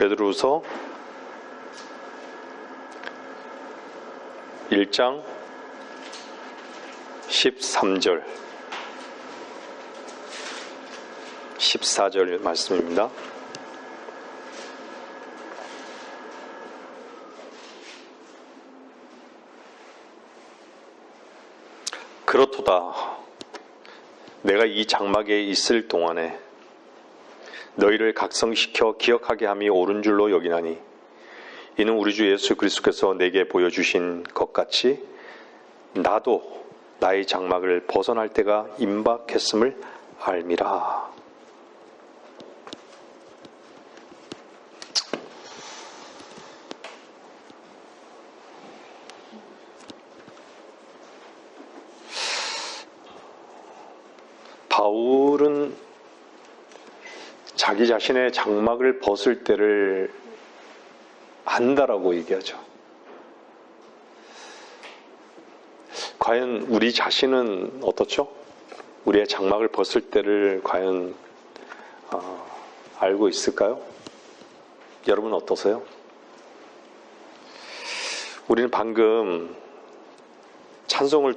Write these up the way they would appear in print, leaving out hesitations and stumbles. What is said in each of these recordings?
베드로후서 1장 13절 14절 말씀입니다. 그렇도다. 내가 이 장막에 있을 동안에 너희를 각성시켜 기억하게 함이 옳은 줄로 여기나니 이는 우리 주 예수 그리스도께서 내게 보여주신 것 같이 나도 나의 장막을 벗어날 때가 임박했음을 알미라. 바울은 자기 자신의 장막을 벗을 때를 안다라고 얘기하죠. 과연 우리 자신은 어떻죠? 우리의 장막을 벗을 때를 과연 알고 있을까요? 여러분 어떠세요? 우리는 방금 찬송을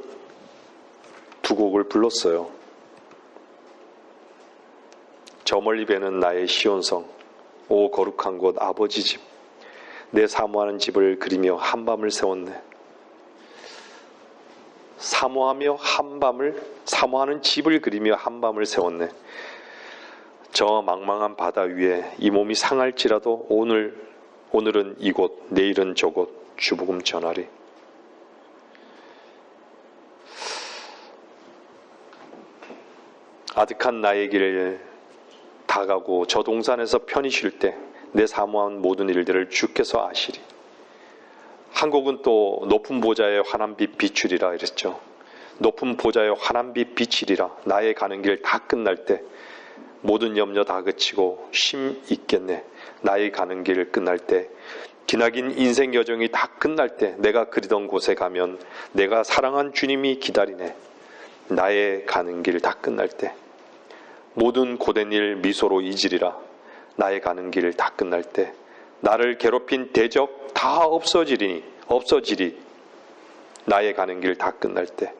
두 곡을 불렀어요. 저 멀리 배는 나의 시온성, 오 거룩한 곳 아버지 집, 내 사모하는 집을 그리며 한밤을 세웠네. 사모하는 집을 그리며 한밤을 세웠네. 저 망망한 바다 위에 이 몸이 상할지라도 오늘은 이곳, 내일은 저곳 주복음 전하리. 아득한 나의 길 다가고 저 동산에서 편히 쉴 때 내 사모한 모든 일들을 주께서 아시리. 한 곡은 또 높은 보좌에 환한 빛 비추리라 이랬죠. 높은 보좌에 환한 빛 비치리라. 나의 가는 길 다 끝날 때 모든 염려 다 그치고 쉼 있겠네. 나의 가는 길 끝날 때 기나긴 인생 여정이 다 끝날 때 내가 그리던 곳에 가면 내가 사랑한 주님이 기다리네. 나의 가는 길 다 끝날 때 모든 고된 일 미소로 잊으리라. 나의 가는 길 다 끝날 때 나를 괴롭힌 대적 다 없어지리. 나의 가는 길 다 끝날 때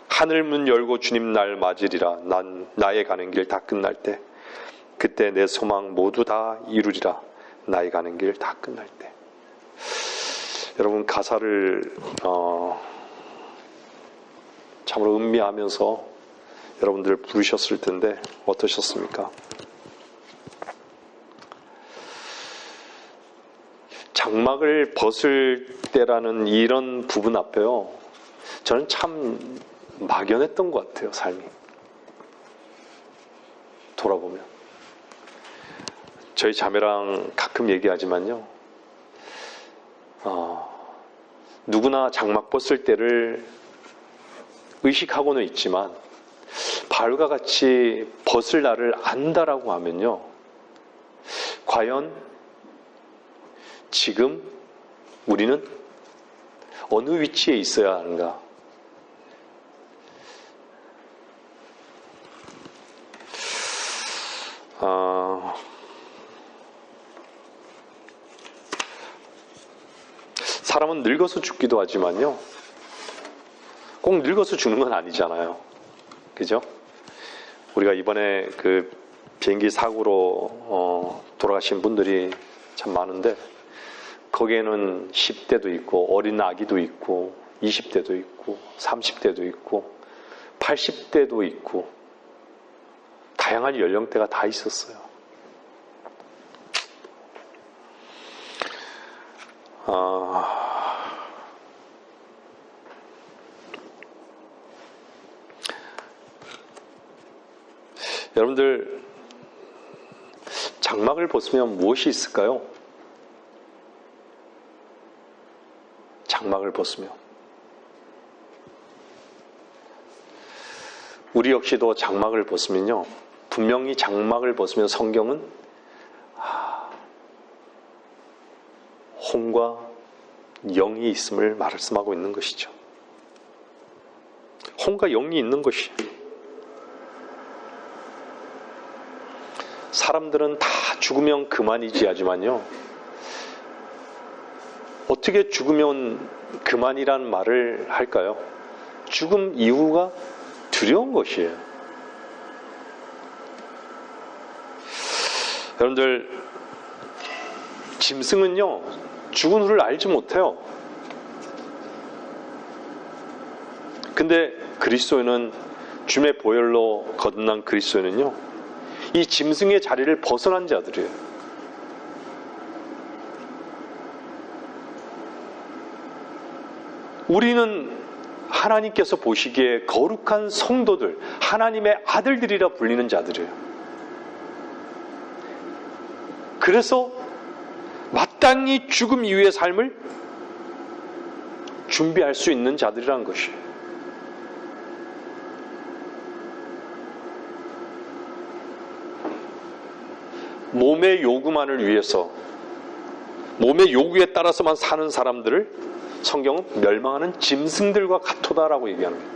하늘 문 열고 주님 날 맞으리라. 나의 가는 길 다 끝날 때 그때 내 소망 모두 다 이루리라. 나의 가는 길 다 끝날 때. 여러분 가사를 참으로 음미하면서 여러분들 부르셨을 텐데 어떠셨습니까? 장막을 벗을 때라는 이런 부분 앞에요. 저는 참 막연했던 것 같아요, 삶이. 돌아보면. 저희 자매랑 가끔 얘기하지만요. 누구나 장막 벗을 때를 의식하고는 있지만 바울과 같이 벗을 날을 안다라고 하면요. 과연 지금 우리는 어느 위치에 있어야 하는가? 사람은 늙어서 죽기도 하지만요. 꼭 늙어서 죽는 건 아니잖아요. 그죠? 우리가 이번에 그 비행기 사고로 돌아가신 분들이 참 많은데 거기에는 10대도 있고 어린 아기도 있고 20대도 있고 30대도 있고 80대도 있고 다양한 연령대가 다 있었어요. 여러분들 장막을 벗으면 무엇이 있을까요? 장막을 벗으며 우리 역시도 장막을 벗으면요 분명히 장막을 벗으면 성경은 혼과 영이 있음을 말씀하고 있는 것이죠. 혼과 영이 있는 것이 사람들은 다 죽으면 그만이지 하지만요, 어떻게 죽으면 그만이란 말을 할까요? 죽음 이후가 두려운 것이에요. 여러분들, 짐승은요, 죽은 후를 알지 못해요. 근데 그리스도인은, 주의 보혈로 거듭난 그리스도인은요, 이 짐승의 자리를 벗어난 자들이에요. 우리는 하나님께서 보시기에 거룩한 성도들, 하나님의 아들들이라 불리는 자들이에요. 그래서 마땅히 죽음 이후의 삶을 준비할 수 있는 자들이라는 것이에요. 몸의 요구만을 위해서, 몸의 요구에 따라서만 사는 사람들을 성경은 멸망하는 짐승들과 같도다라고 얘기하는 거예요.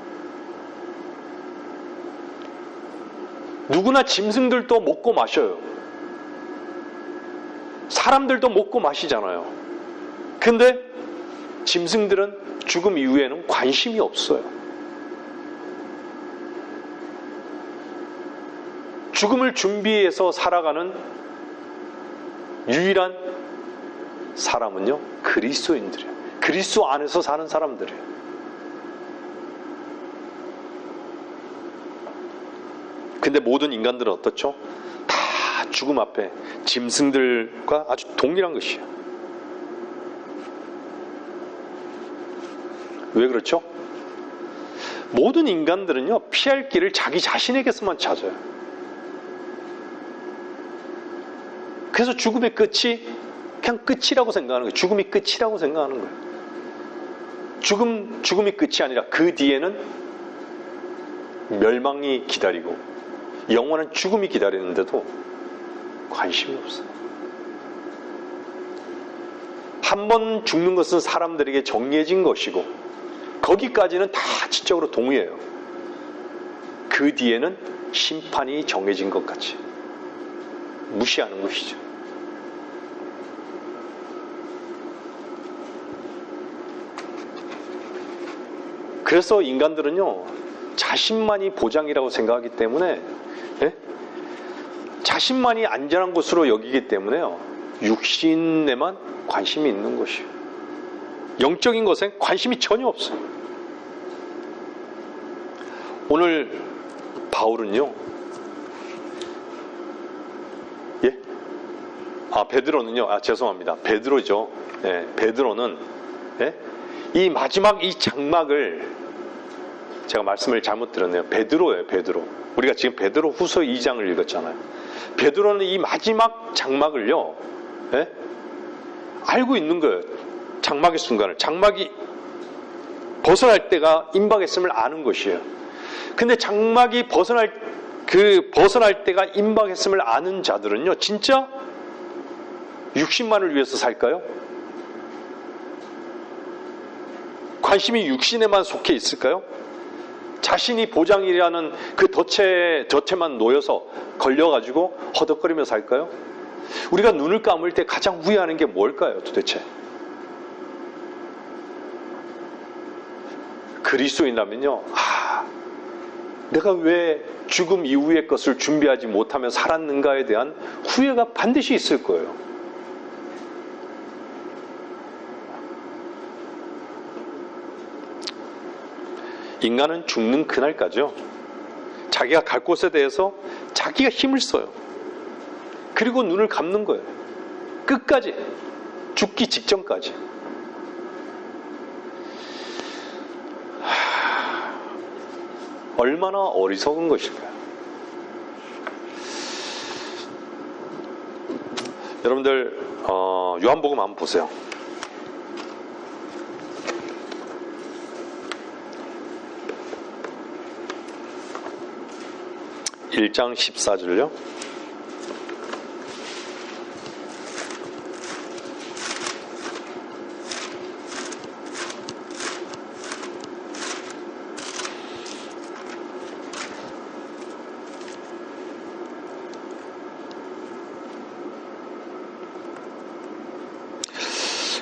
누구나 짐승들도 먹고 마셔요. 사람들도 먹고 마시잖아요. 근데 짐승들은 죽음 이후에는 관심이 없어요. 죽음을 준비해서 살아가는 유일한 사람은요, 그리스도인들이에요. 그리스도 안에서 사는 사람들이에요. 근데 모든 인간들은 어떻죠? 다 죽음 앞에 짐승들과 아주 동일한 것이에요. 왜 그렇죠? 모든 인간들은요, 피할 길을 자기 자신에게서만 찾아요. 그래서 죽음의 끝이 그냥 끝이라고 생각하는 거예요. 죽음이 끝이라고 생각하는 거예요. 죽음이 끝이 아니라 그 뒤에는 멸망이 기다리고 영원한 죽음이 기다리는데도 관심이 없어요. 한 번 죽는 것은 사람들에게 정해진 것이고 거기까지는 다 지적으로 동의해요. 그 뒤에는 심판이 정해진 것 같이 무시하는 것이죠. 그래서 인간들은요, 자신만이 보장이라고 생각하기 때문에, 자신만이 안전한 곳으로 여기기 때문에요, 육신에만 관심이 있는 것이에요. 영적인 것에 관심이 전혀 없어요. 오늘 바울은요, 베드로는요, 죄송합니다. 베드로죠. 베드로는, 이 마지막 이 장막을, 제가 말씀을 잘못 들었네요. 베드로예요, 베드로. 우리가 지금 베드로 후서 2장을 읽었잖아요. 베드로는 이 마지막 장막을요, 알고 있는 거예요. 장막의 순간을. 장막이 벗어날 때가 임박했음을 아는 것이에요. 근데 장막이 벗어날 때가 임박했음을 아는 자들은요, 진짜 육신만을 위해서 살까요? 관심이 육신에만 속해 있을까요? 자신이 보장이라는 그 덫에만 놓여서 걸려가지고 허덕거리며 살까요? 우리가 눈을 감을 때 가장 후회하는 게 뭘까요, 도대체? 그리스도인이라면요, 내가 왜 죽음 이후의 것을 준비하지 못하며 살았는가에 대한 후회가 반드시 있을 거예요. 인간은 죽는 그날까지요, 자기가 갈 곳에 대해서 자기가 힘을 써요. 그리고 눈을 감는 거예요. 끝까지, 죽기 직전까지. 얼마나 어리석은 것일까요? 여러분들, 요한복음 한번 보세요. 1장 14절요.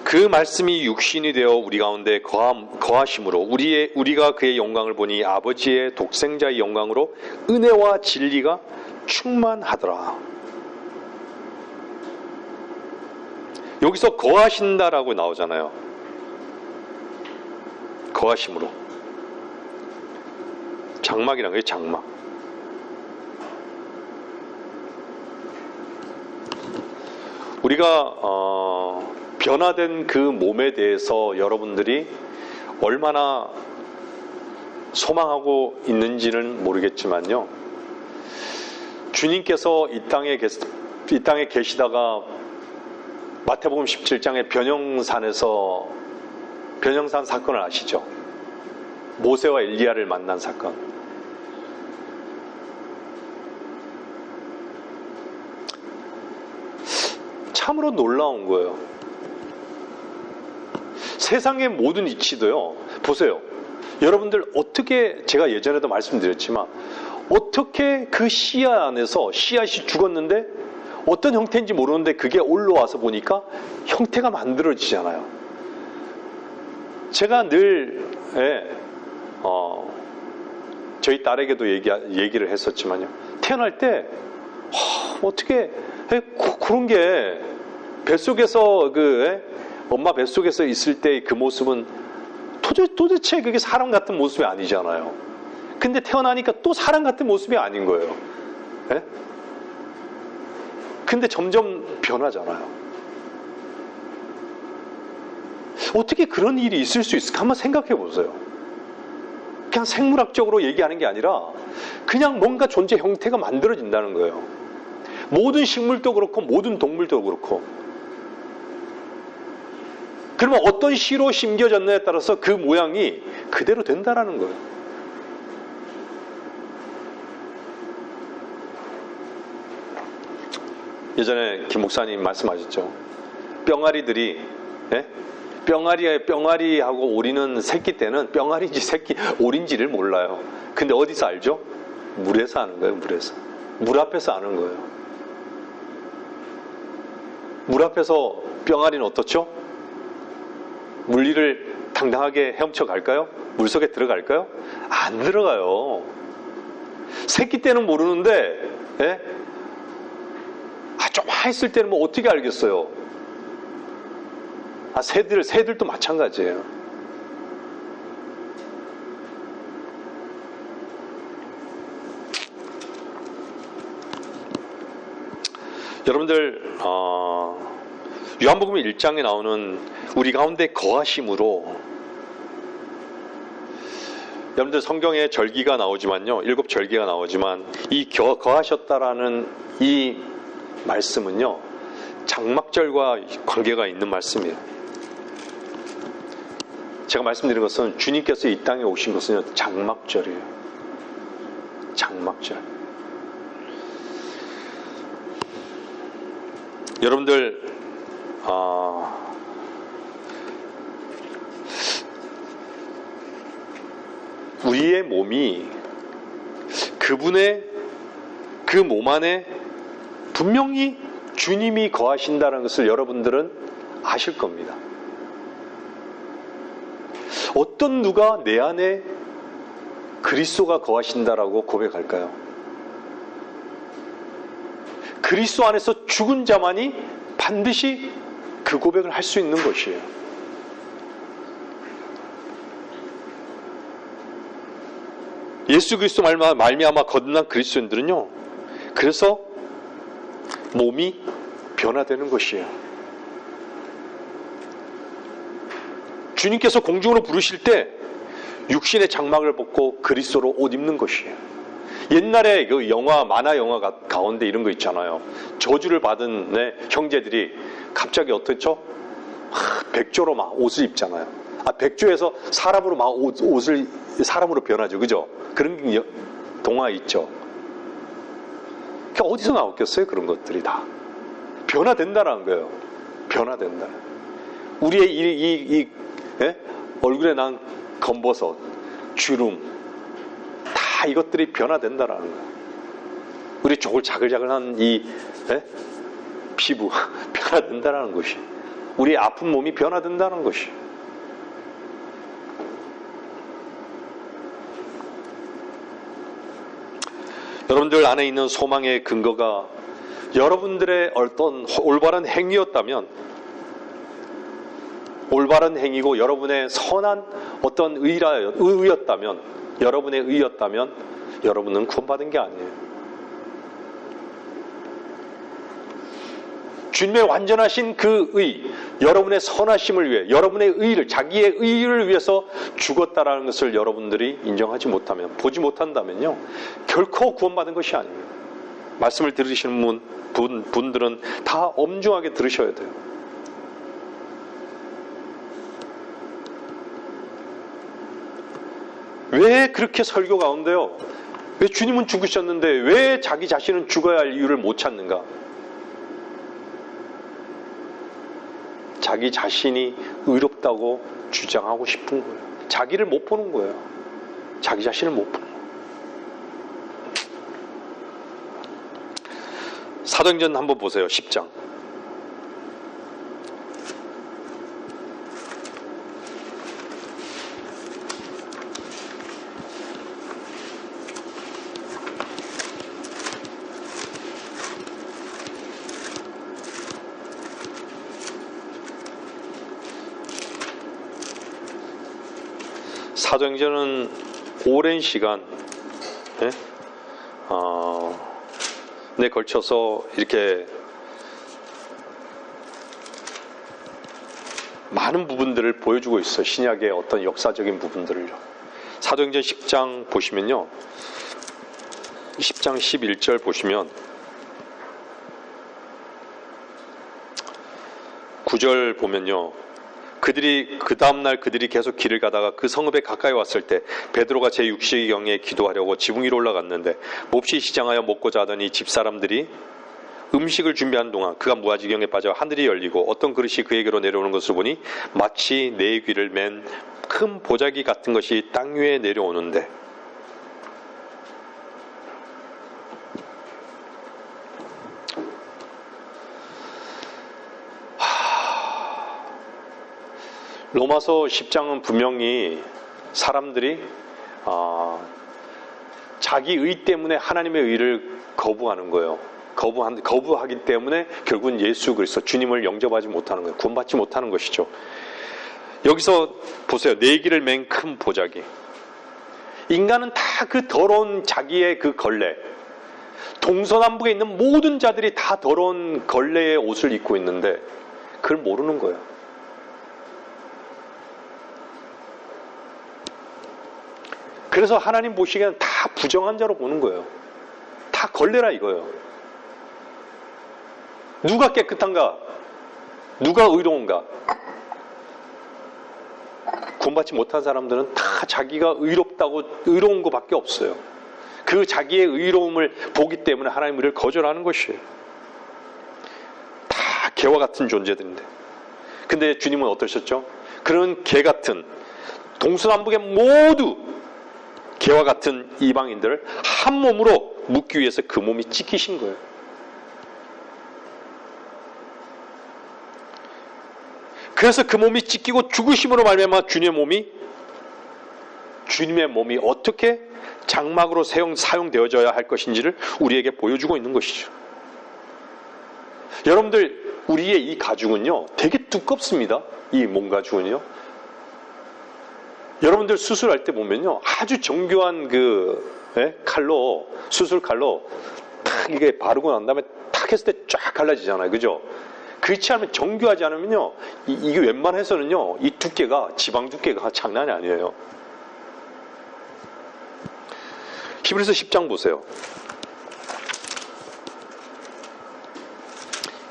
그 말씀이 육신이 되어 우리 가운데 거하심으로 우리가 그의 영광을 보니 아버지의 독생자의 영광으로 은혜와 진리가 충만하더라. 여기서 거하신다라고 나오잖아요. 거하심으로. 장막이란 게 장막. 우리가 변화된 그 몸에 대해서 여러분들이 얼마나 소망하고 있는지는 모르겠지만요. 주님께서 이 땅에 계시다가 마태복음 17장의 변형산 사건을 아시죠? 모세와 엘리야를 만난 사건. 참으로 놀라운 거예요. 세상의 모든 이치도요. 보세요. 여러분들 어떻게, 제가 예전에도 말씀드렸지만 어떻게 그 씨앗 안에서 씨앗이 죽었는데 어떤 형태인지 모르는데 그게 올라와서 보니까 형태가 만들어지잖아요. 제가 늘 저희 딸에게도 얘기를 했었지만요. 태어날 때 어떻게 그런 게 뱃속에서 엄마 뱃속에서 있을 때 그 모습은 도대체 그게 사람 같은 모습이 아니잖아요. 근데 태어나니까 또 사람 같은 모습이 아닌 거예요. 근데 점점 변하잖아요. 어떻게 그런 일이 있을 수 있을까? 한번 생각해 보세요. 그냥 생물학적으로 얘기하는 게 아니라 그냥 뭔가 존재 형태가 만들어진다는 거예요. 모든 식물도 그렇고 모든 동물도 그렇고. 그러면 어떤 씨로 심겨졌느냐에 따라서 그 모양이 그대로 된다는 거예요. 예전에 김 목사님 말씀하셨죠. 뿅아리들이 뿅아리하고 오리는 새끼 때는 뿅아리인지 오리인지를 몰라요. 근데 어디서 알죠? 물에서 아는 거예요. 물에서. 물 앞에서 아는 거예요. 물 앞에서 뿅아리는 어떻죠? 물 위를 당당하게 헤엄쳐 갈까요? 물속에 들어갈까요? 안 들어가요. 새끼 때는 모르는데 좀 했을 때는 뭐 어떻게 알겠어요? 새들도 마찬가지예요. 여러분들 요한복음 1장에 나오는 우리 가운데 거하심으로, 여러분들 성경에 절기가 나오지만요, 7절기가 나오지만 이 거하셨다라는 이 말씀은요 장막절과 관계가 있는 말씀이에요. 제가 말씀드린 것은 주님께서 이 땅에 오신 것은 장막절이에요. 장막절. 여러분들 우리의 몸이 그분의 그 몸 안에 분명히 주님이 거하신다는 것을 여러분들은 아실 겁니다. 어떤 누가 내 안에 그리스도가 거하신다라고 고백할까요? 그리스도 안에서 죽은 자만이 반드시 그 고백을 할 수 있는 것이에요. 예수 그리스도 말미암아 거듭난 그리스도인들은요, 그래서 몸이 변화되는 것이에요. 주님께서 공중으로 부르실 때 육신의 장막을 벗고 그리스도로 옷 입는 것이에요. 옛날에 그 만화 영화 가운데 이런 거 있잖아요. 저주를 받은 형제들이 갑자기 어떻죠? 백조로 막 옷을 입잖아요. 백조에서 사람으로 막 옷을 사람으로 변하죠. 그죠? 그런 동화 있죠. 그러니까 어디서 나왔겠어요? 그런 것들이 다. 변화된다라는 거예요. 변화된다. 우리의 얼굴에 난 검버섯, 주름, 다 이것들이 변화된다라는 거예요. 우리 조글자글자글한 이 피부 변화된다라는 것이. 우리의 아픈 몸이 변화된다는 것이. 여러분들 안에 있는 소망의 근거가 여러분들의 어떤 올바른 행위였다면, 올바른 행위고 여러분의 선한 어떤 의였다면, 여러분의 의였다면 여러분은 구원받은 게 아니에요. 주님의 완전하신 그 의, 여러분의 선하심을 위해, 여러분의 의를, 자기의 의를 위해서 죽었다라는 것을 여러분들이 인정하지 못하면, 보지 못한다면요, 결코 구원받은 것이 아닙니다. 말씀을 들으시는 분들은 다 엄중하게 들으셔야 돼요. 왜 그렇게 설교 가운데요? 왜 주님은 죽으셨는데 왜 자기 자신은 죽어야 할 이유를 못 찾는가? 자기 자신이 의롭다고 주장하고 싶은 거예요. 자기를 못 보는 거예요. 자기 자신을 못 보는 거예요. 사도행전 한번 보세요. 10장. 사도행전은 오랜 시간 에 걸쳐서 이렇게 많은 부분들을 보여주고 있어요. 신약의 어떤 역사적인 부분들을요. 사도행전 10장 보시면요, 10장 11절 보시면 9절 보면요, 그 다음날 그들이 계속 길을 가다가 그 성읍에 가까이 왔을 때 베드로가 제6시경에 기도하려고 지붕 위로 올라갔는데 몹시 시장하여 먹고자 하더니 집사람들이 음식을 준비하는 동안 그가 무아지경에 빠져 하늘이 열리고 어떤 그릇이 그에게로 내려오는 것을 보니 마치 네 귀를 맨 큰 보자기 같은 것이 땅 위에 내려오는데, 로마서 10장은 분명히 사람들이 자기 의 때문에 하나님의 의를 거부하는 거예요. 거부하기 때문에 결국은 예수 그리스도 주님을 영접하지 못하는 거예요. 구원받지 못하는 것이죠. 여기서 보세요. 네 길을 맨 큰 보자기. 인간은 다 그 더러운 자기의 그 걸레, 동서남북에 있는 모든 자들이 다 더러운 걸레의 옷을 입고 있는데 그걸 모르는 거예요. 그래서 하나님 보시기에는 다 부정한 자로 보는 거예요. 다 걸레라 이거예요. 누가 깨끗한가? 누가 의로운가? 구원받지 못한 사람들은 다 자기가 의로운 것밖에 없어요. 그 자기의 의로움을 보기 때문에 하나님의 의를 거절하는 것이에요. 다 개와 같은 존재들인데. 근데 주님은 어떠셨죠? 그런 개 같은 동서남북의 모두 개와 같은 이방인들을 한 몸으로 묶기 위해서 그 몸이 찢기신 거예요. 그래서 그 몸이 찢기고 죽으심으로 말미암아 주님의 몸이 어떻게 장막으로 사용되어져야 할 것인지를 우리에게 보여주고 있는 것이죠. 여러분들, 우리의 이 가죽은요 되게 두껍습니다. 이 몸 가죽은요. 여러분들 수술할 때 보면요, 아주 정교한 칼로, 수술 칼로 탁 이게 바르고 난 다음에 탁 했을 때 쫙 갈라지잖아요. 그죠? 그렇지 않으면, 정교하지 않으면요, 이게 웬만해서는요, 이 두께가, 지방 두께가 장난이 아니에요. 히브리서 10장 보세요.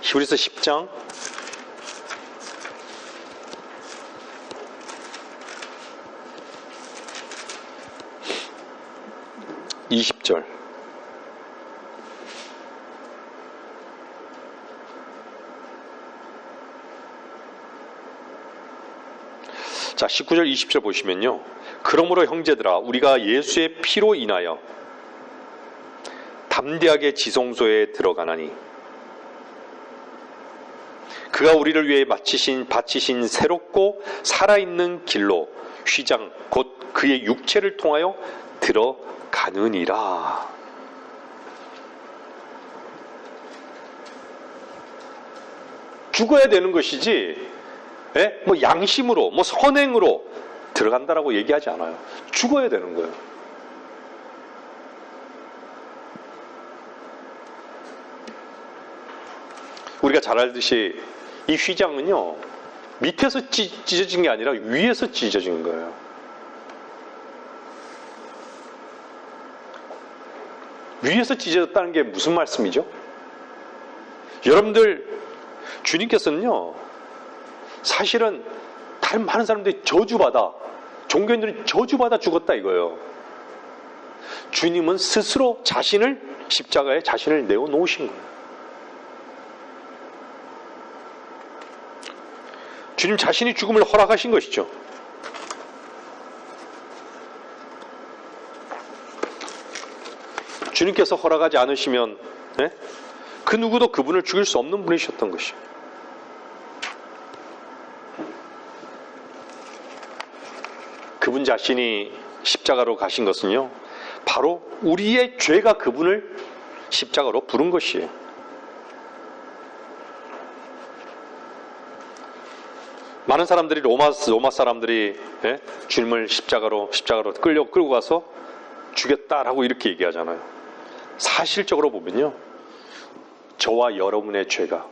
히브리서 10장 20절. 자, 19절 20절 보시면요, 그러므로 형제들아, 우리가 예수의 피로 인하여 담대하게 지성소에 들어가나니 그가 우리를 위해 바치신 새롭고 살아있는 길로 휘장 곧 그의 육체를 통하여 들어가느니라. 죽어야 되는 것이지, 뭐 양심으로, 뭐 선행으로 들어간다라고 얘기하지 않아요. 죽어야 되는 거예요. 우리가 잘 알듯이 이 휘장은요, 밑에서 찢어진 게 아니라 위에서 찢어진 거예요. 위에서 찢어졌다는 게 무슨 말씀이죠? 여러분들, 주님께서는요, 사실은 다른 많은 사람들이 저주받아, 종교인들이 저주받아 죽었다 이거예요. 주님은 스스로 십자가에 자신을 내어놓으신 거예요. 주님 자신이 죽음을 허락하신 것이죠. 주님께서 허락하지 않으시면 그 누구도 그분을 죽일 수 없는 분이셨던 것이죠. 그분 자신이 십자가로 가신 것은요, 바로 우리의 죄가 그분을 십자가로 부른 것이에요. 많은 사람들이 로마 사람들이 주님을 십자가로 끌고 가서 죽였다라고 이렇게 얘기하잖아요. 사실적으로 보면요, 저와 여러분의 죄가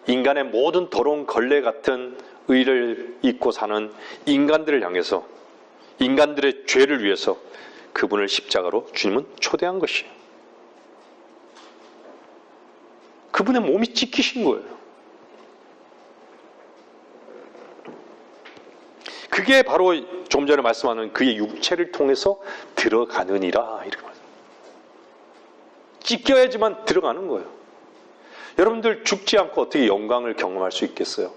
인간의 모든 더러운 걸레 같은 의를 잊고 사는 인간들을 향해서, 인간들의 죄를 위해서 그분을 십자가로 주님은 초대한 것이에요. 그분의 몸이 찢기신 거예요. 그게 바로 좀 전에 말씀하는 그의 육체를 통해서 들어가느니라, 이렇게 말합니다. 찢겨야지만 들어가는 거예요. 여러분들 죽지 않고 어떻게 영광을 경험할 수 있겠어요?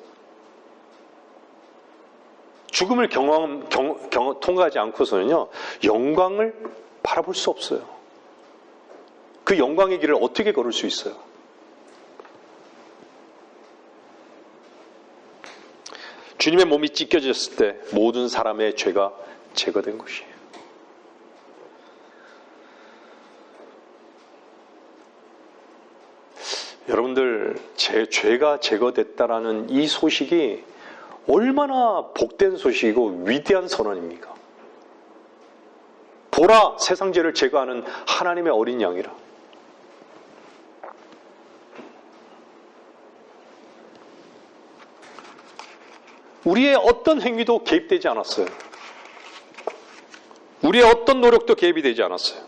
죽음을 통과하지 않고서는요, 영광을 바라볼 수 없어요. 그 영광의 길을 어떻게 걸을 수 있어요? 주님의 몸이 찢겨졌을 때 모든 사람의 죄가 제거된 것이에요. 여러분들, 제 죄가 제거됐다라는 이 소식이 얼마나 복된 소식이고 위대한 선언입니까? 보라, 세상 죄를 제거하는 하나님의 어린 양이라. 우리의 어떤 행위도 개입되지 않았어요. 우리의 어떤 노력도 개입이 되지 않았어요.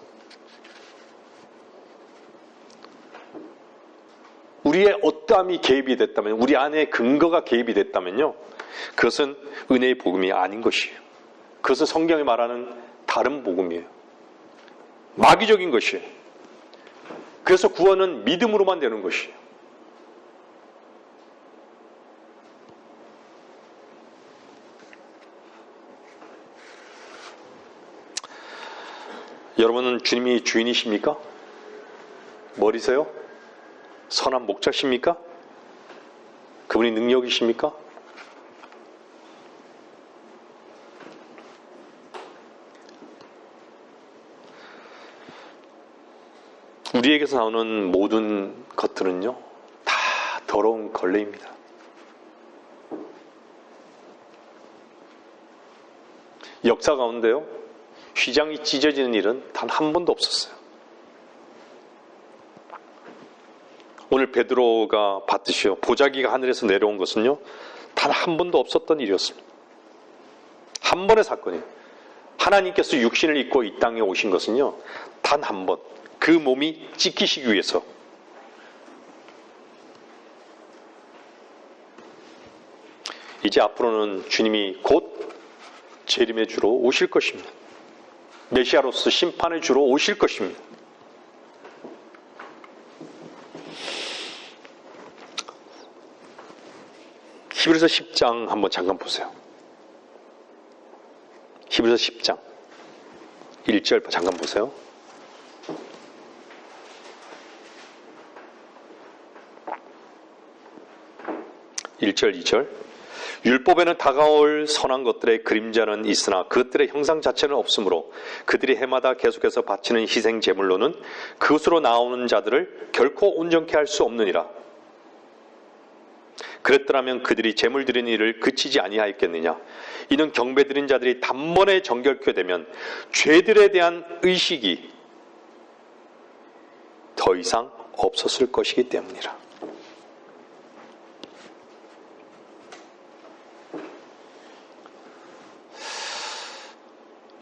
우리의 어떠함이 개입이 됐다면, 우리 안에 근거가 개입이 됐다면요, 그것은 은혜의 복음이 아닌 것이에요. 그것은 성경이 말하는 다른 복음이에요. 마귀적인 것이에요. 그래서 구원은 믿음으로만 되는 것이에요. 여러분은 주님이 주인이십니까? 머리세요? 선한 목자십니까? 그분이 능력이십니까? 우리에게서 나오는 모든 것들은요, 다 더러운 걸레입니다. 역사 가운데요, 휘장이 찢어지는 일은 단 한 번도 없었어요. 오늘 베드로가 봤듯이요, 보자기가 하늘에서 내려온 것은요, 단 한 번도 없었던 일이었습니다. 한 번의 사건이에요. 하나님께서 육신을 입고 이 땅에 오신 것은요, 단 한 번, 그 몸이 찢기시기 위해서. 이제 앞으로는 주님이 곧 재림의 주로 오실 것입니다. 메시아로서 심판의 주로 오실 것입니다. 히브리서 10장 한번 잠깐 보세요. 히브리서 10장 1절 잠깐 보세요. 1절, 2절. 율법에는 다가올 선한 것들의 그림자는 있으나 그것들의 형상 자체는 없으므로 그들이 해마다 계속해서 바치는 희생 제물로는 그것으로 나오는 자들을 결코 온전케 할 수 없느니라. 그랬더라면 그들이 제물 드리는 일을 그치지 아니하였겠느냐. 이는 경배 드린 자들이 단번에 정결케 되면 죄들에 대한 의식이 더 이상 없었을 것이기 때문이라.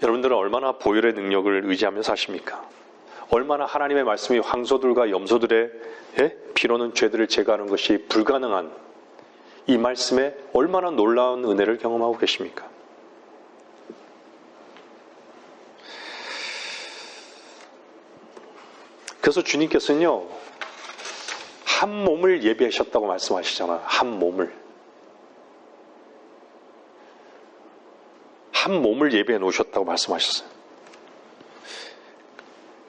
여러분들은 얼마나 보혈의 능력을 의지하며 사십니까? 얼마나 하나님의 말씀이 황소들과 염소들의 피로는 죄들을 제거하는 것이 불가능한 이 말씀에 얼마나 놀라운 은혜를 경험하고 계십니까? 그래서 주님께서는요, 한 몸을 예비하셨다고 말씀하시잖아요. 한 몸을. 한 몸을 예비해 놓으셨다고 말씀하셨어요.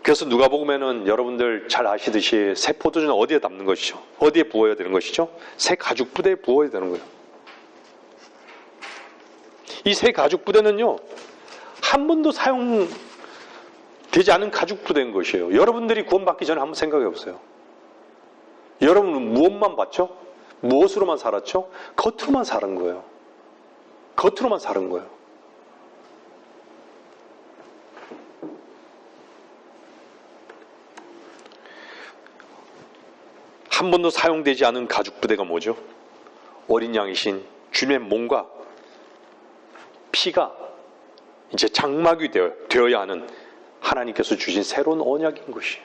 그래서 누가복음에는 여러분들 잘 아시듯이 새 포도주는 어디에 담는 것이죠? 어디에 부어야 되는 것이죠? 새 가죽 부대에 부어야 되는 거예요. 이 새 가죽 부대는요, 한 번도 사용되지 않은 가죽 부대인 것이에요. 여러분들이 구원받기 전에 한번 생각해 보세요. 여러분은 무엇만 봤죠? 무엇으로만 살았죠? 겉으로만 사는 거예요. 겉으로만 사는 거예요. 한 번도 사용되지 않은 가죽 부대가 뭐죠? 어린 양이신 주님의 몸과 피가 이제 장막이 되어야 하는 하나님께서 주신 새로운 언약인 것이에요.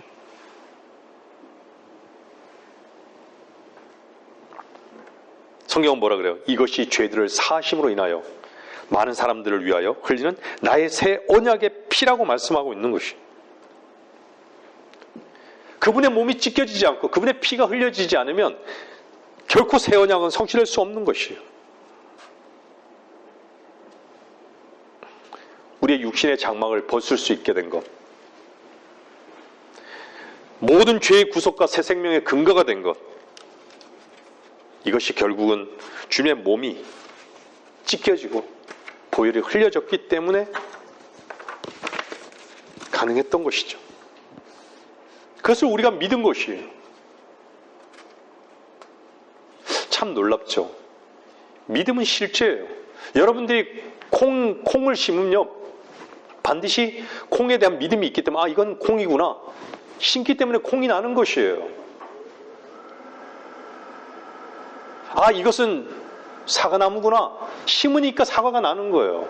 성경은 뭐라 그래요? 이것이 죄들을 사하심으로 인하여 많은 사람들을 위하여 흘리는 나의 새 언약의 피라고 말씀하고 있는 것이에요. 그분의 몸이 찢겨지지 않고 그분의 피가 흘려지지 않으면 결코 새 언약은 성취될 수 없는 것이에요. 우리의 육신의 장막을 벗을 수 있게 된 것, 모든 죄의 구속과 새 생명의 근거가 된 것, 이것이 결국은 주님의 몸이 찢겨지고 보혈이 흘려졌기 때문에 가능했던 것이죠. 그것을 우리가 믿은 것이에요. 참 놀랍죠. 믿음은 실제예요. 여러분들이 콩을 심으면요, 반드시 콩에 대한 믿음이 있기 때문에 이건 콩이구나, 심기 때문에 콩이 나는 것이에요. 이것은 사과나무구나, 심으니까 사과가 나는 거예요.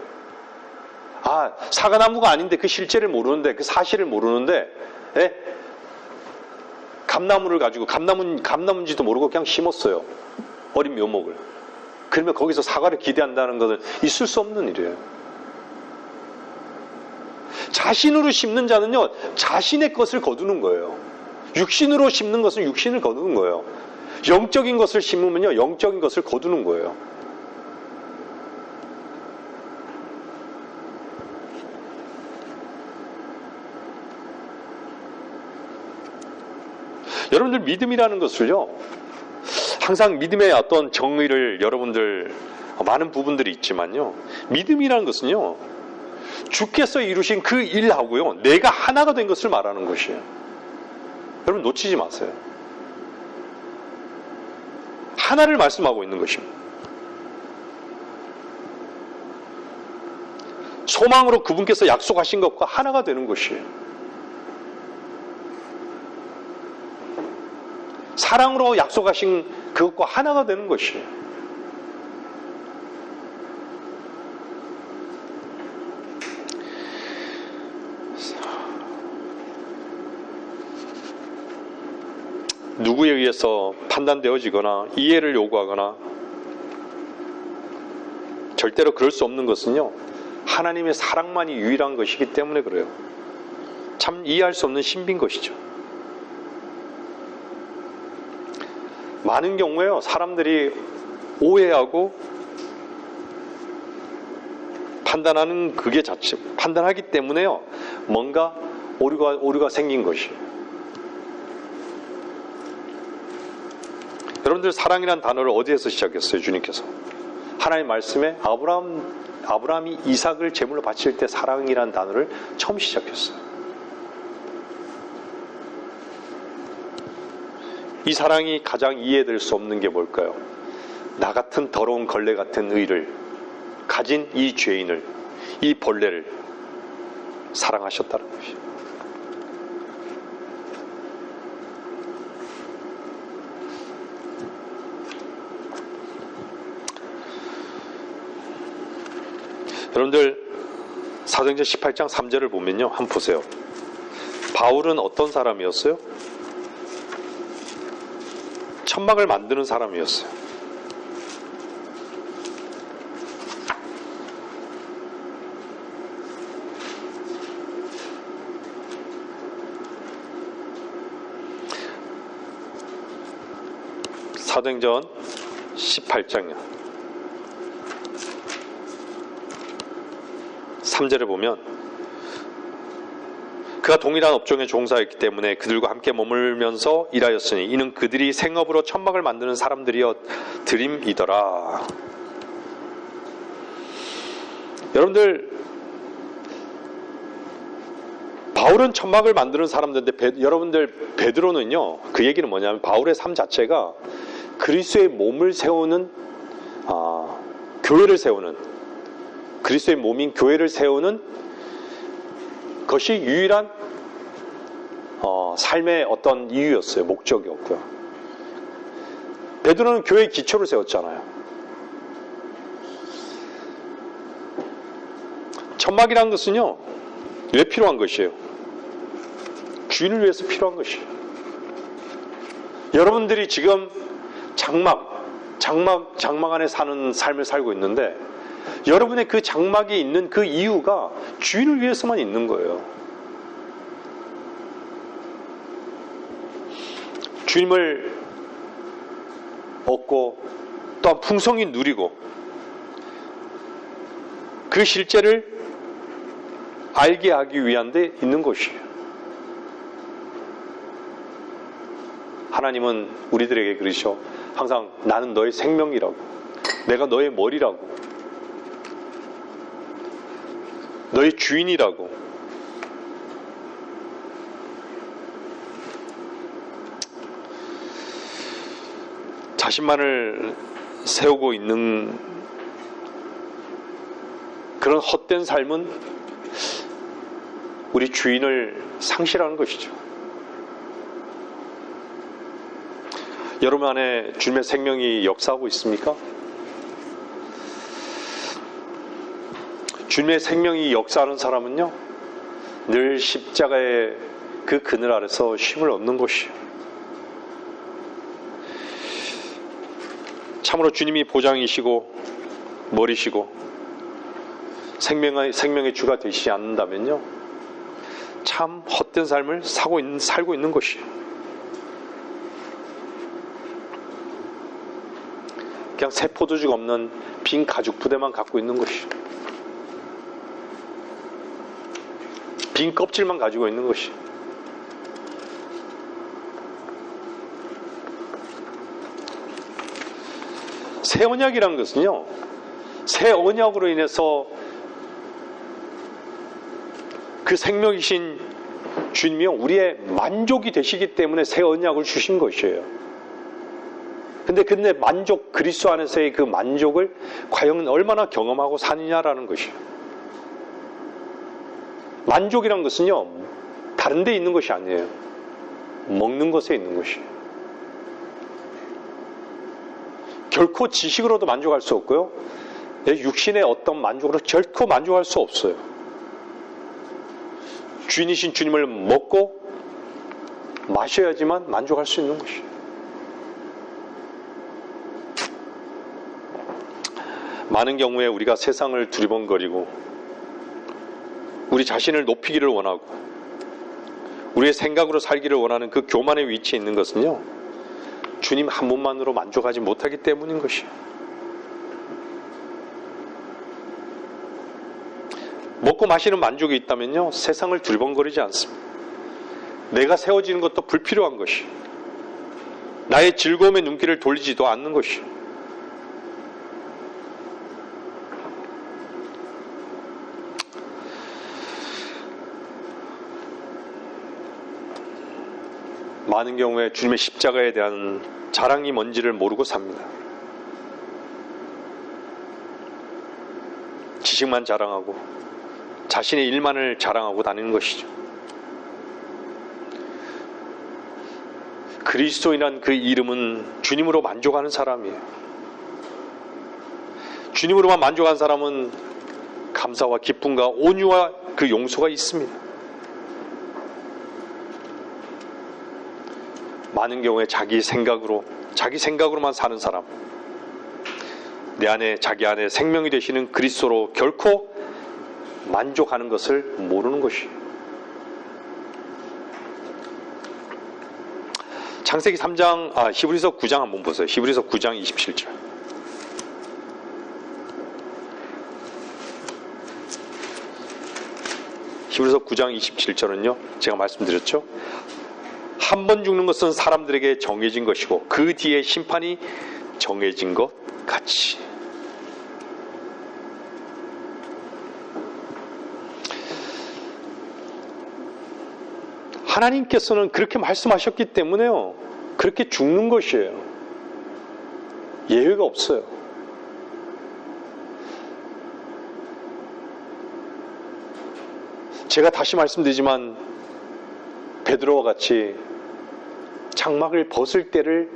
사과나무가 아닌데 그 실제를 모르는데, 그 사실을 모르는데, 감나무를 가지고 감나무인지도 모르고 그냥 심었어요. 어린 묘목을. 그러면 거기서 사과를 기대한다는 것은 있을 수 없는 일이에요. 자신으로 심는 자는요, 자신의 것을 거두는 거예요. 육신으로 심는 것은 육신을 거두는 거예요. 영적인 것을 심으면요, 영적인 것을 거두는 거예요. 여러분들 믿음이라는 것을요, 항상 믿음의 어떤 정의를 여러분들 많은 부분들이 있지만요, 믿음이라는 것은요, 주께서 이루신 그 일하고요, 내가 하나가 된 것을 말하는 것이에요. 여러분 놓치지 마세요. 하나를 말씀하고 있는 것입니다. 소망으로 그분께서 약속하신 것과 하나가 되는 것이에요. 사랑으로 약속하신 그것과 하나가 되는 것이에요. 누구에 의해서 판단되어지거나 이해를 요구하거나 절대로 그럴 수 없는 것은요, 하나님의 사랑만이 유일한 것이기 때문에 그래요. 참 이해할 수 없는 신비인 것이죠. 많은 경우에요, 사람들이 오해하고 판단하는 그게 자체, 판단하기 때문에요, 뭔가 오류가 생긴 것이에요. 여러분들 사랑이라는 단어를 어디에서 시작했어요? 주님께서 하나님 말씀에 아브라함이 이삭을 제물로 바칠 때 사랑이라는 단어를 처음 시작했어요. 이 사랑이 가장 이해될 수 없는 게 뭘까요? 나 같은 더러운 걸레 같은 의를 가진 이 죄인을, 이 벌레를 사랑하셨다는 것이에요. 여러분들 사도행전 18장 3절을 보면요, 한번 보세요. 바울은 어떤 사람이었어요? 천막을 만드는 사람이었어요. 사도행전 18장이요. 3절에 보면 그가 동일한 업종에 종사했기 때문에 그들과 함께 머물면서 일하였으니 이는 그들이 생업으로 천막을 만드는 사람들이여 드림이더라. 여러분들, 바울은 천막을 만드는 사람들인데 여러분들 베드로는요, 그 얘기는 뭐냐면 바울의 삶 자체가 그리스도의 몸을 세우는 교회를 세우는, 그리스도의 몸인 교회를 세우는 것이 유일한 삶의 어떤 이유였어요. 목적이었고요. 베드로는 교회의 기초를 세웠잖아요. 천막이라는 것은요, 왜 필요한 것이에요? 주인을 위해서 필요한 것이에요. 여러분들이 지금 장막 안에 사는 삶을 살고 있는데 여러분의 그 장막이 있는 그 이유가 주인을 위해서만 있는 거예요. 주님을 얻고 또한 풍성히 누리고 그 실제를 알게 하기 위한 데 있는 것이에요. 하나님은 우리들에게 그러셔. 항상 나는 너의 생명이라고, 내가 너의 머리라고, 너의 주인이라고. 자신만을 세우고 있는 그런 헛된 삶은 우리 주인을 상실하는 것이죠. 여러분 안에 주님의 생명이 역사하고 있습니까? 주님의 생명이 역사하는 사람은요, 늘 십자가의 그 그늘 아래서 쉼을 얻는 것이에요. 참으로 주님이 보장이시고 머리시고 생명의 주가 되시지 않는다면요, 참 헛된 삶을 살고 있는 것이에요. 그냥 새 포도주가 없는 빈 가죽 부대만 갖고 있는 것이에요. 빈 껍질만 가지고 있는 것이에요. 새 언약이라는 것은요, 새 언약으로 인해서 그 생명이신 주님이요, 우리의 만족이 되시기 때문에 새 언약을 주신 것이에요. 근데 만족, 그리스도 안에서의 그 만족을 과연 얼마나 경험하고 사느냐라는 것이에요. 만족이란 것은요, 다른 데 있는 것이 아니에요. 먹는 것에 있는 것이에요. 결코 지식으로도 만족할 수 없고요, 육신의 어떤 만족으로 결코 만족할 수 없어요. 주인이신 주님을 먹고 마셔야지만 만족할 수 있는 것이에요. 많은 경우에 우리가 세상을 두리번거리고 우리 자신을 높이기를 원하고 우리의 생각으로 살기를 원하는 그 교만의 위치에 있는 것은요, 주님 한 분만으로 만족하지 못하기 때문인 것이에요. 먹고 마시는 만족이 있다면요, 세상을 두리번거리지 않습니다. 내가 세워지는 것도 불필요한 것이, 나의 즐거움의 눈길을 돌리지도 않는 것이요. 많은 경우에 주님의 십자가에 대한 자랑이 뭔지를 모르고 삽니다. 지식만 자랑하고 자신의 일만을 자랑하고 다니는 것이죠. 그리스도인이란 그 이름은 주님으로 만족하는 사람이에요. 주님으로만 만족한 사람은 감사와 기쁨과 온유와 그 용서가 있습니다. 많은 경우에 자기 생각으로만 사는 사람, 자기 안에 생명이 되시는 그리스도로 결코 만족하는 것을 모르는 것이에요. 창세기 3장, 히브리서 9장 한번 보세요. 히브리서 9장 27절. 히브리서 9장 27절은요, 제가 말씀드렸죠. 한 번 죽는 것은 사람들에게 정해진 것이고 그 뒤에 심판이 정해진 것 같이. 하나님께서는 그렇게 말씀하셨기 때문에요, 그렇게 죽는 것이에요. 예외가 없어요. 제가 다시 말씀드리지만 베드로와 같이 장막을 벗을 때를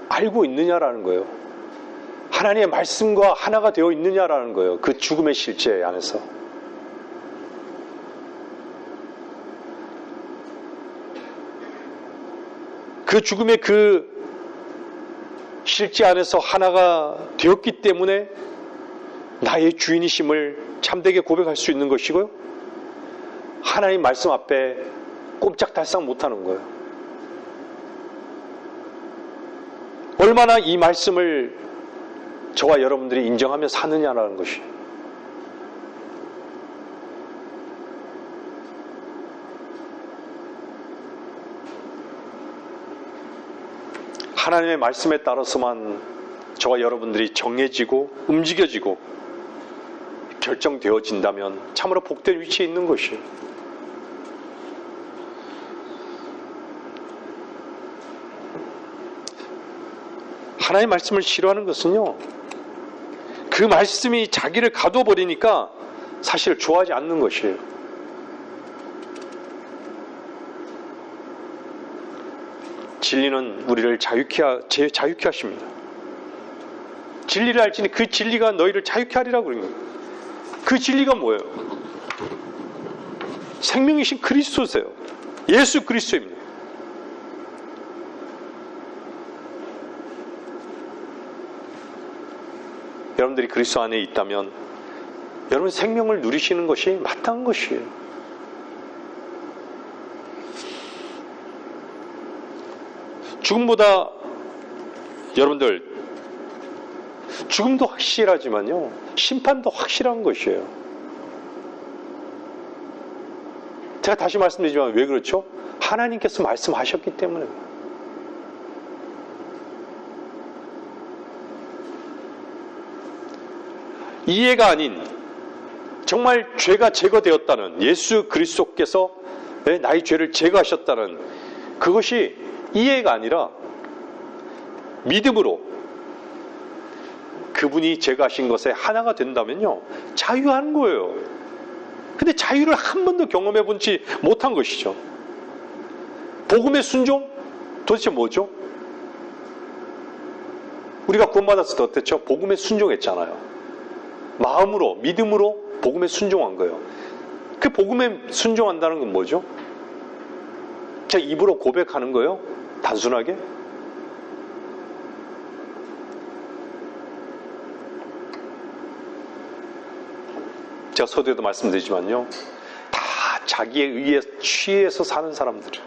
알고 있느냐라는 거예요. 하나님의 말씀과 하나가 되어 있느냐라는 거예요. 그 죽음의 실제 안에서. 그 죽음의 그 실제 안에서 하나가 되었기 때문에 나의 주인이심을 참되게 고백할 수 있는 것이고요. 하나님 말씀 앞에 꼼짝달싹 못하는 거예요. 얼마나 이 말씀을 저와 여러분들이 인정하며 사느냐라는 것이. 하나님의 말씀에 따라서만 저와 여러분들이 정해지고 움직여지고 결정되어진다면 참으로 복된 위치에 있는 것이에요. 하나님의 말씀을 싫어하는 것은요, 그 말씀이 자기를 가둬버리니까 사실 좋아하지 않는 것이에요. 진리는 우리를 자유케 하십니다. 진리를 알지니 그 진리가 너희를 자유케 하리라고 그런 거예요. 그 진리가 뭐예요? 생명이신 그리스도세요. 예수 그리스도입니다. 여러분들이 그리스도 안에 있다면 여러분 생명을 누리시는 것이 마땅한 것이에요. 죽음보다 여러분들 죽음도 확실하지만요, 심판도 확실한 것이에요. 제가 다시 말씀드리지만 왜 그렇죠? 하나님께서 말씀하셨기 때문에. 이해가 아닌 정말 죄가 제거되었다는, 예수 그리스도께서 나의 죄를 제거하셨다는 그것이 이해가 아니라 믿음으로 그분이 제거하신 것에 하나가 된다면요, 자유한 거예요. 근데 자유를 한 번도 경험해 보지 못한 것이죠. 복음의 순종? 도대체 뭐죠? 우리가 구원받았을 때 어땠죠? 복음에 순종했잖아요. 마음으로, 믿음으로 복음에 순종한 거예요. 그 복음에 순종한다는 건 뭐죠? 제가 입으로 고백하는 거예요? 단순하게? 제가 서두에도 말씀드리지만요, 다 자기의 의에 취해서 사는 사람들이에요.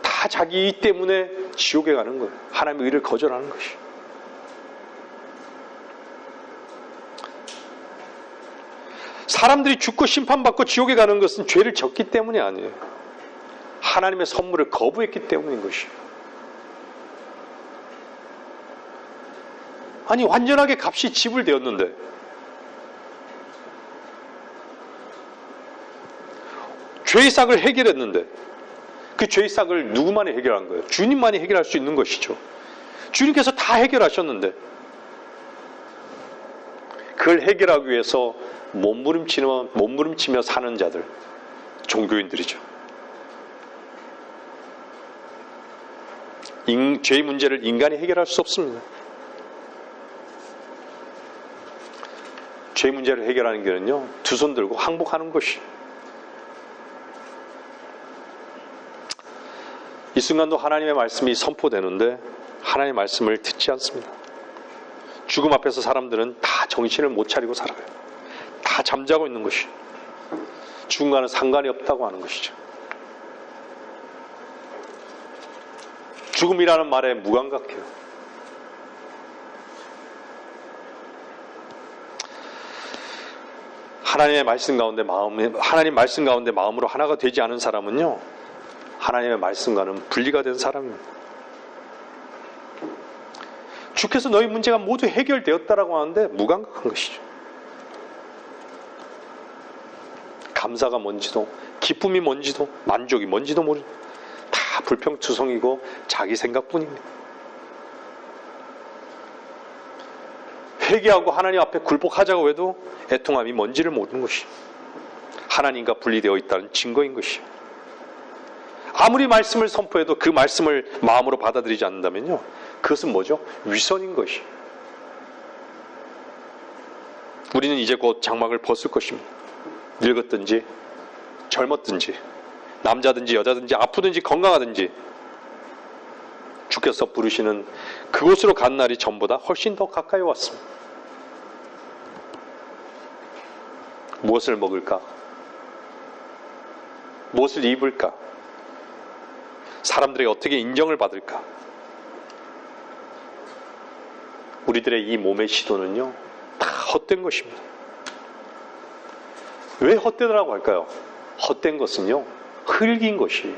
다 자기 의 때문에 지옥에 가는 거예요. 하나님의 의를 거절하는 것이에요. 사람들이 죽고 심판받고 지옥에 가는 것은 죄를 졌기 때문이 아니에요. 하나님의 선물을 거부했기 때문인 것이에요. 아니 완전하게 값이 지불되었는데 죄의 싹을 해결했는데 그 죄의 싹을 누구만이 해결한 거예요? 주님만이 해결할 수 있는 것이죠. 주님께서 다 해결하셨는데 그걸 해결하기 위해서 몸부림치며 사는 자들, 종교인들이죠. 죄의 문제를 인간이 해결할 수 없습니다. 죄의 문제를 해결하는 길은요, 두 손 들고 항복하는 것이. 이 순간도 하나님의 말씀이 선포되는데 하나님의 말씀을 듣지 않습니다. 죽음 앞에서 사람들은 다 정신을 못 차리고 살아요. 다 잠자고 있는 것이. 죽음과는 상관이 없다고 하는 것이죠. 죽음이라는 말에 무감각해요. 하나님 말씀 가운데 마음으로 하나가 되지 않은 사람은요, 하나님의 말씀과는 분리가 된 사람입니다. 주께서 너희 문제가 모두 해결되었다라고 하는데 무감각한 것이죠. 감사가 뭔지도, 기쁨이 뭔지도, 만족이 뭔지도 모르고 다 불평투성이고 자기 생각뿐입니다. 회개하고 하나님 앞에 굴복하자고 해도 애통함이 뭔지를 모르는 것이 하나님과 분리되어 있다는 증거인 것이에요. 아무리 말씀을 선포해도 그 말씀을 마음으로 받아들이지 않는다면요, 그것은 뭐죠? 위선인 것이에요. 우리는 이제 곧 장막을 벗을 것입니다. 늙었든지 젊었든지 남자든지 여자든지 아프든지 건강하든지 주께서 부르시는 그곳으로 간 날이 전보다 훨씬 더 가까이 왔습니다. 무엇을 먹을까? 무엇을 입을까? 사람들에게 어떻게 인정을 받을까? 우리들의 이 몸의 시도는요, 다 헛된 것입니다. 왜 헛되더라고 할까요? 헛된 것은요, 흙인 것이에요.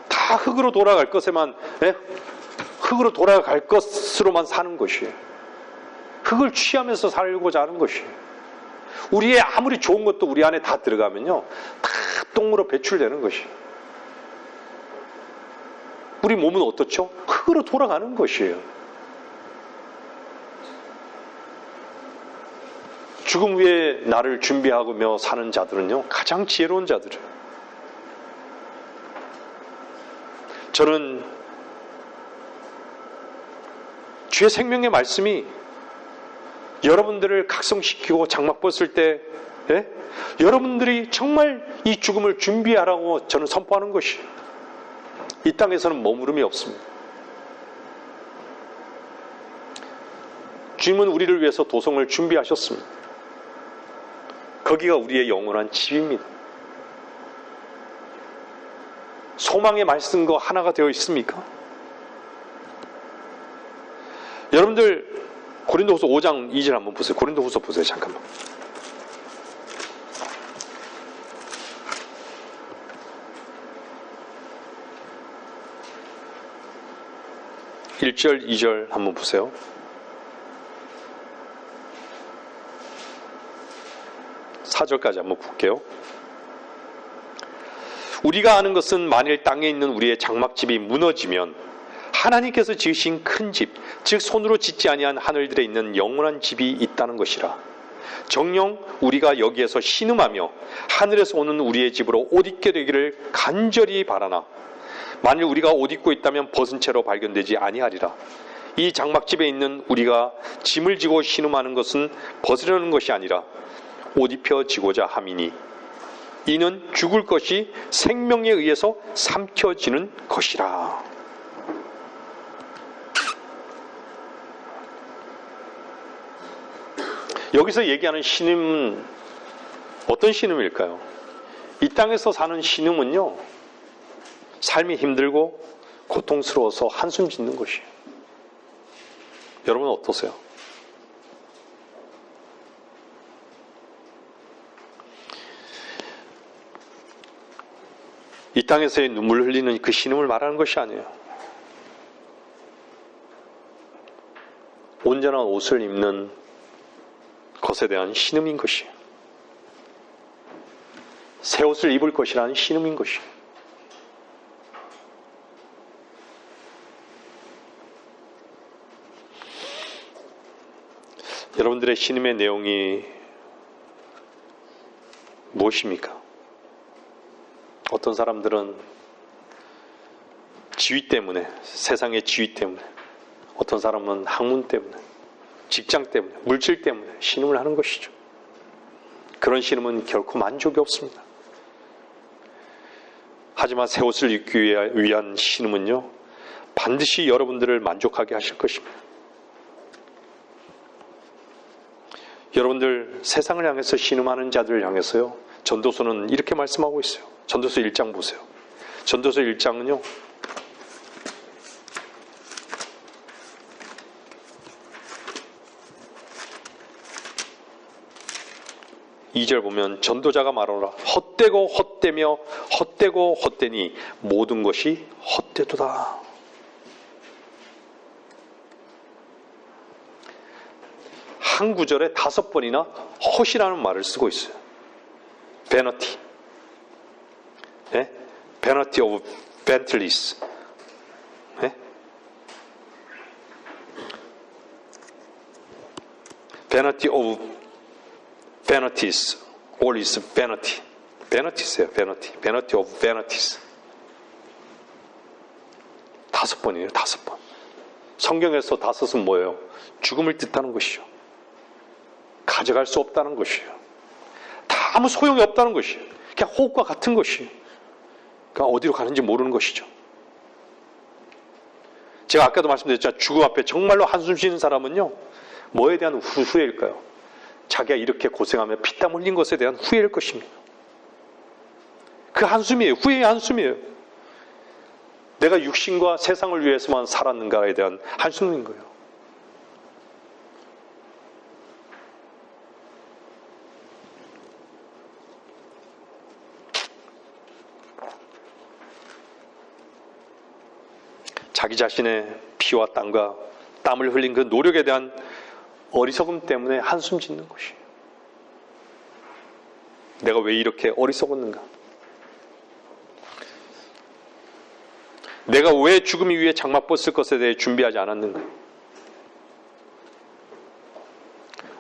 다 흙으로 돌아갈 것에만, 흙으로 돌아갈 것으로만 사는 것이에요. 흙을 취하면서 살고자 하는 것이에요. 우리의 아무리 좋은 것도 우리 안에 다 들어가면요, 다 똥으로 배출되는 것이에요. 우리 몸은 어떻죠? 흙으로 돌아가는 것이에요. 죽음 후에 나를 준비하며 사는 자들은요, 가장 지혜로운 자들이에요. 저는 주의 생명의 말씀이 여러분들을 각성시키고 장막 벗을 때 여러분들이 정말 이 죽음을 준비하라고 저는 선포하는 것이에요. 이 땅에서는 머무름이 없습니다. 주님은 우리를 위해서 도성을 준비하셨습니다. 거기가 우리의 영원한 집입니다. 소망의 말씀과 하나가 되어 있습니까? 여러분들 고린도후서 5장 2절 한번 보세요. 고린도후서 보세요. 잠깐만. (1절) (2절) 한번 보세요. (4절까지) 한번 볼게요. 우리가 아는 것은 만일 땅에 있는 우리의 장막집이 무너지면 하나님께서 지으신 큰 집, 즉 손으로 짓지 아니한 하늘들에 있는 영원한 집이 있다는 것이라. 정녕 우리가 여기에서 신음하며 하늘에서 오는 우리의 집으로 옷 입게 되기를 간절히 바라나 만일 우리가 옷 입고 있다면 벗은 채로 발견되지 아니하리라. 이 장막집에 있는 우리가 짐을 지고 신음하는 것은 벗으려는 것이 아니라 옷 입혀지고자 함이니 이는 죽을 것이 생명에 의해서 삼켜지는 것이라. 여기서 얘기하는 신음은 어떤 신음일까요? 이 땅에서 사는 신음은요, 삶이 힘들고 고통스러워서 한숨 짓는 것이에요. 여러분은 어떠세요? 이 땅에서의 눈물을 흘리는 그 신음을 말하는 것이 아니에요. 온전한 옷을 입는 것에 대한 신음인 것이에요. 새 옷을 입을 것이라는 신음인 것이에요. 여러분들의 신음의 내용이 무엇입니까? 어떤 사람들은 지위 때문에, 세상의 지위 때문에, 어떤 사람은 학문 때문에, 직장 때문에, 물질 때문에 신음을 하는 것이죠. 그런 신음은 결코 만족이 없습니다. 하지만 새 옷을 입기 위한 신음은요, 반드시 여러분들을 만족하게 하실 것입니다. 여러분들 세상을 향해서 신음하는 자들을 향해서요, 전도서는 이렇게 말씀하고 있어요. 전도서 1장 보세요. 전도서 1장은요, 이 절 보면 전도자가 말하노라. 헛되고 헛되며 헛되고 헛되니 모든 것이 헛되도다. 한 구절에 5번이나 헛이라는 말을 쓰고 있어요. vanity, 네? vanity of Bentleys, 네? vanity of vanities, all is vanity. vanities예요, vanity. vanity of vanities. 5번이에요, 5번. 성경에서 5은 뭐예요? 죽음을 뜻하는 것이죠. 가져갈 수 없다는 것이에요. 다 아무 소용이 없다는 것이에요. 그냥 호흡과 같은 것이에요. 그러니까 어디로 가는지 모르는 것이죠. 제가 아까도 말씀드렸잖아요. 죽음 앞에 정말로 한숨 쉬는 사람은요, 뭐에 대한 후회일까요? 자기가 이렇게 고생하며 피땀 흘린 것에 대한 후회일 것입니다. 그 한숨이에요. 후회의 한숨이에요. 내가 육신과 세상을 위해서만 살았는가에 대한 한숨인 거예요. 자기 자신의 피와 땀과 땀을 흘린 그 노력에 대한 어리석음 때문에 한숨 짓는 것이에요. 내가 왜 이렇게 어리석었는가? 내가 왜 죽음이 위에 장막 벗을 것에 대해 준비하지 않았는가?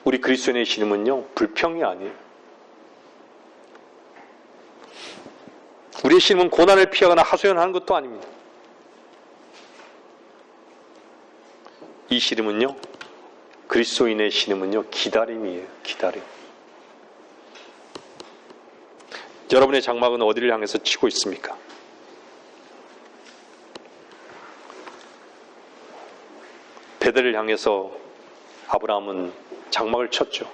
우리 그리스도인의 신음은요, 불평이 아니에요. 우리의 신음은 고난을 피하거나 하소연하는 것도 아닙니다. 이 신음은요, 그리스도인의 신음은요, 기다림이에요. 기다림. 여러분의 장막은 어디를 향해서 치고 있습니까? 베델을 향해서 아브라함은 장막을 쳤죠.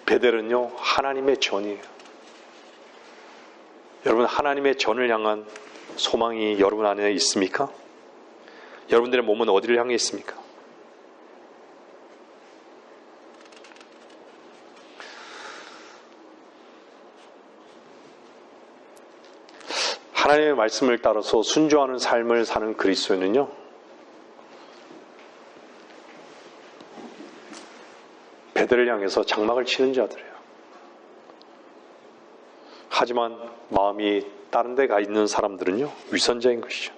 베델은요, 하나님의 전이에요. 여러분, 하나님의 전을 향한 소망이 여러분 안에 있습니까? 여러분들의 몸은 어디를 향해 있습니까? 하나님의 말씀을 따라서 순종하는 삶을 사는 그리스도인은요, 베델을 향해서 장막을 치는 자들이에요. 하지만 마음이 다른 데 가 있는 사람들은요, 위선자인 것이죠.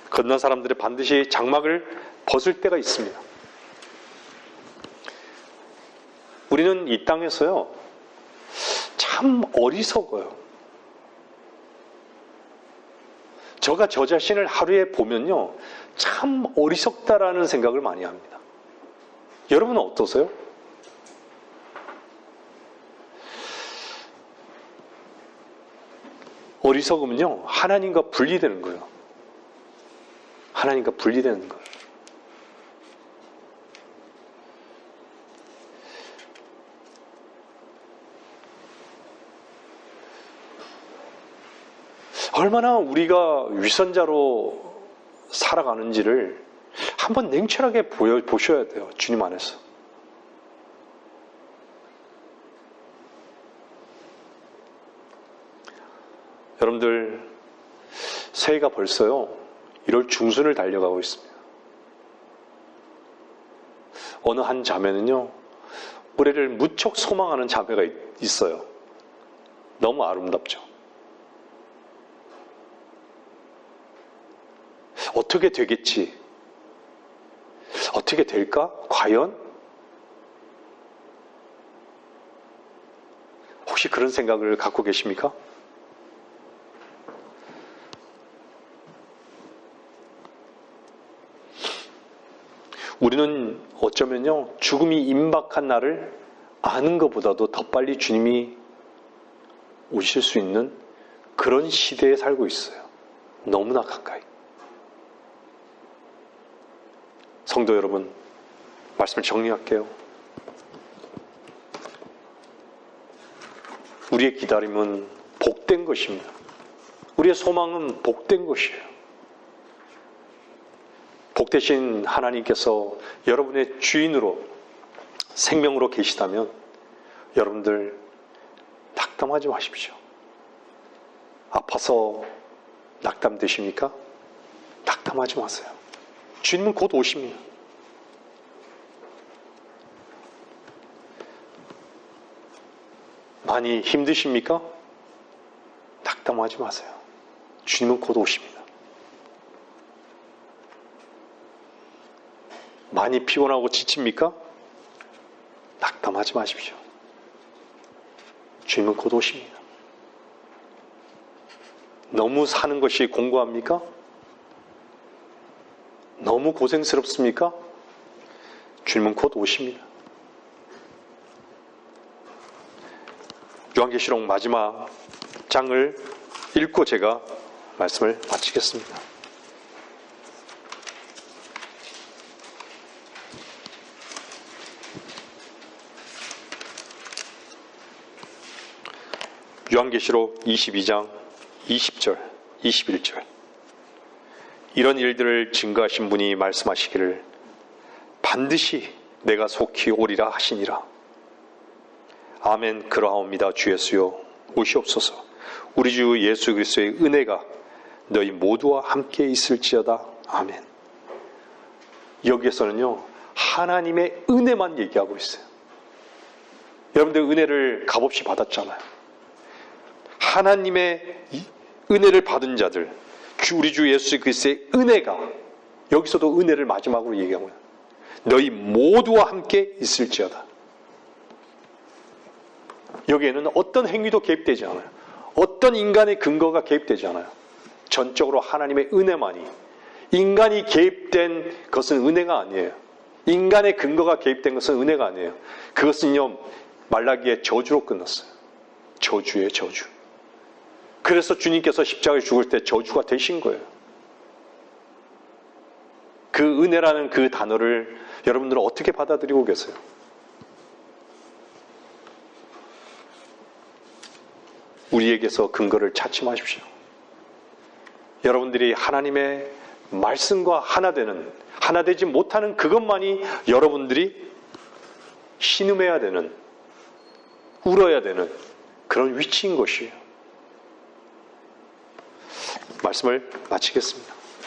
그런 사람들이 반드시 장막을 벗을 때가 있습니다. 우리는 이 땅에서요, 참 어리석어요. 저가 저 자신을 하루에 보면요, 참 어리석다라는 생각을 많이 합니다. 여러분은 어떠세요? 어리석음은요, 하나님과 분리되는 거예요. 하나님과 분리되는 거예요. 얼마나 우리가 위선자로 살아가는지를 한번 냉철하게 보셔야 돼요. 주님 안에서. 여러분들, 새해가 벌써요, 1월 중순을 달려가고 있습니다. 어느 한 자매는요, 올해를 무척 소망하는 자매가 있어요. 너무 아름답죠. 어떻게 되겠지? 어떻게 될까? 과연? 혹시 그런 생각을 갖고 계십니까? 우리는 어쩌면요, 죽음이 임박한 날을 아는 것보다도 더 빨리 주님이 오실 수 있는 그런 시대에 살고 있어요. 너무나 가까이. 성도 여러분, 말씀을 정리할게요. 우리의 기다림은 복된 것입니다. 우리의 소망은 복된 것이에요. 복되신 하나님께서 여러분의 주인으로, 생명으로 계시다면 여러분들 낙담하지 마십시오. 아파서 낙담되십니까? 낙담하지 마세요. 주님은 곧 오십니다. 많이 힘드십니까? 낙담하지 마세요. 주님은 곧 오십니다. 많이 피곤하고 지칩니까? 낙담하지 마십시오. 주님은 곧 오십니다. 너무 사는 것이 공고합니까? 너무 고생스럽습니까? 주님은 곧 오십니다. 요한계시록 마지막 장을 읽고 제가 말씀을 마치겠습니다. 요한계시록 22장 20절, 21절. 이런 일들을 증거하신 분이 말씀하시기를 반드시 내가 속히 오리라 하시니라. 아멘. 그러하옵니다. 주 예수여 오시옵소서. 우리 주 예수 그리스도의 은혜가 너희 모두와 함께 있을지어다. 아멘. 여기에서는요, 하나님의 은혜만 얘기하고 있어요. 여러분들 은혜를 값없이 받았잖아요. 하나님의 은혜를 받은 자들, 우리 주 예수 그리스도의 은혜가, 여기서도 은혜를 마지막으로 얘기하고 있어요. 너희 모두와 함께 있을지어다. 여기에는 어떤 행위도 개입되지 않아요. 어떤 인간의 근거가 개입되지 않아요. 전적으로 하나님의 은혜만이. 인간이 개입된 것은 은혜가 아니에요. 인간의 근거가 개입된 것은 은혜가 아니에요. 그것은요, 말라기의 저주로 끝났어요. 저주예요, 저주. 그래서 주님께서 십자가에 죽을 때 저주가 되신 거예요. 그 은혜라는 그 단어를 여러분들은 어떻게 받아들이고 계세요? 우리에게서 근거를 찾지 마십시오. 여러분들이 하나님의 말씀과 하나 되지 못하는 그것만이 여러분들이 신음해야 되는, 울어야 되는 그런 위치인 것이에요. 말씀을 마치겠습니다.